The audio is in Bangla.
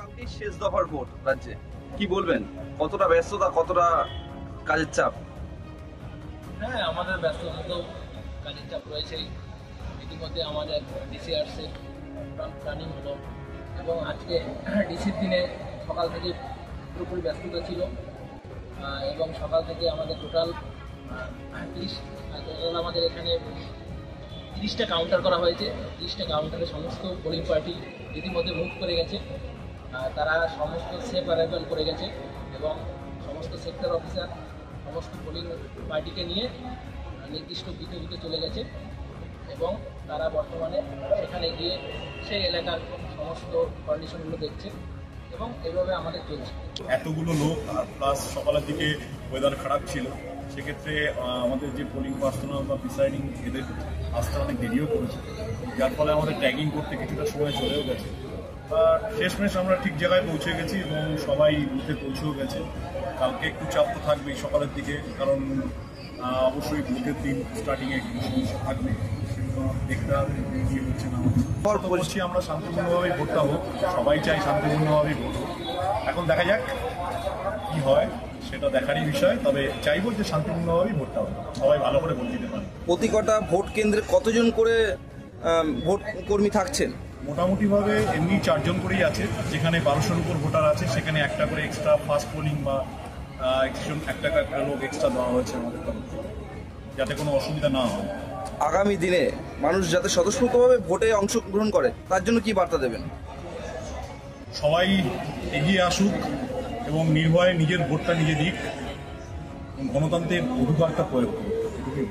কালকেই শেষ দফার ভোট রাজ্যে, কি বলবেন? কতটা ব্যস্ততা, কতটা কাজের চাপ? হ্যাঁ, আমাদের ব্যস্ততা তো কাজের চাপ রয়েছেই। ইতিমধ্যে আমাদের ডিসিআরসির প্ল্যানিং হলো এবং আজকে ডিসির দিনে সকাল থেকে পুরোপুরি ব্যস্ততা ছিল এবং সকাল থেকে আমাদের টোটাল আমাদের এখানে 30টা কাউন্টার করা হয়েছে। 30টা কাউন্টারে সমস্ত পোলিং পার্টি ইতিমধ্যে মুভ করে গেছে। তারা সমস্ত সেফ অ্যারাইভাল করে গেছে এবং সমস্ত সেক্টর অফিসার সমস্ত পোলিং পার্টিকে নিয়ে নির্দিষ্ট বুথে চলে গেছে এবং তারা বর্তমানে সেখানে গিয়ে সেই এলাকার সমস্ত কন্ডিশনগুলো দেখছে এবং এভাবে আমাদের চলছে। এতগুলো লোক আর প্লাস সকালের দিকে ওয়েদার খারাপ ছিল, সেক্ষেত্রে আমাদের যে পোলিং পার্সোনাল বা প্রিসাইডিং এদের আসতে অনেক দেরিও করেছে, যার ফলে আমাদের ট্যাগিং করতে কিছুটা সময় চলেও গেছে। আর শেষমেশ আমরা ঠিক জায়গায় পৌঁছে গেছি এবং সবাই বুথে পৌঁছেও গেছে। কালকে একটু চাপ তো থাকবেই সকালের দিকে, কারণ অবশ্যই ভোটের দিন স্টার্টিংয়ে একটু সমস্যা থাকবে, সেগুলো দেখতে হবে কি হচ্ছে না বলছি। আমরা শান্তিপূর্ণভাবেই ভোটটা হোক, সবাই চাই শান্তিপূর্ণভাবেই ভোট হোক। এখন দেখা যাক কি হয়, সেটা দেখারই বিষয়। তবে চাইবো যে শান্তিপূর্ণভাবেই ভোটটা হোক, সবাই ভালো করে ভোট দিতে পারে। প্রতি কটা ভোট কেন্দ্রে কতজন করে ভোট কর্মী থাকছেন? মোটামুটিভাবে এমনি 4 জন করেই আছে। যেখানে 1200-র উপর ভোটার আছে সেখানে একটা করে এক্সট্রা ফাস্ট পোলিং বা একটা লোক এক্সট্রা দেওয়া হয়েছে আমাদের তরফ থেকে, যাতে কোনো অসুবিধা না হয়। আগামী দিনে মানুষ যাতে স্বতঃস্ফূর্তভাবে ভোটে অংশগ্রহণ করে তার জন্য কি বার্তা দেবেন? সবাই এগিয়ে আসুক এবং নির্ভয়ে নিজের ভোটটা নিজে দিক, গণতন্ত্রের অধিকারটা প্রয়োগ করুক, এটুকুই।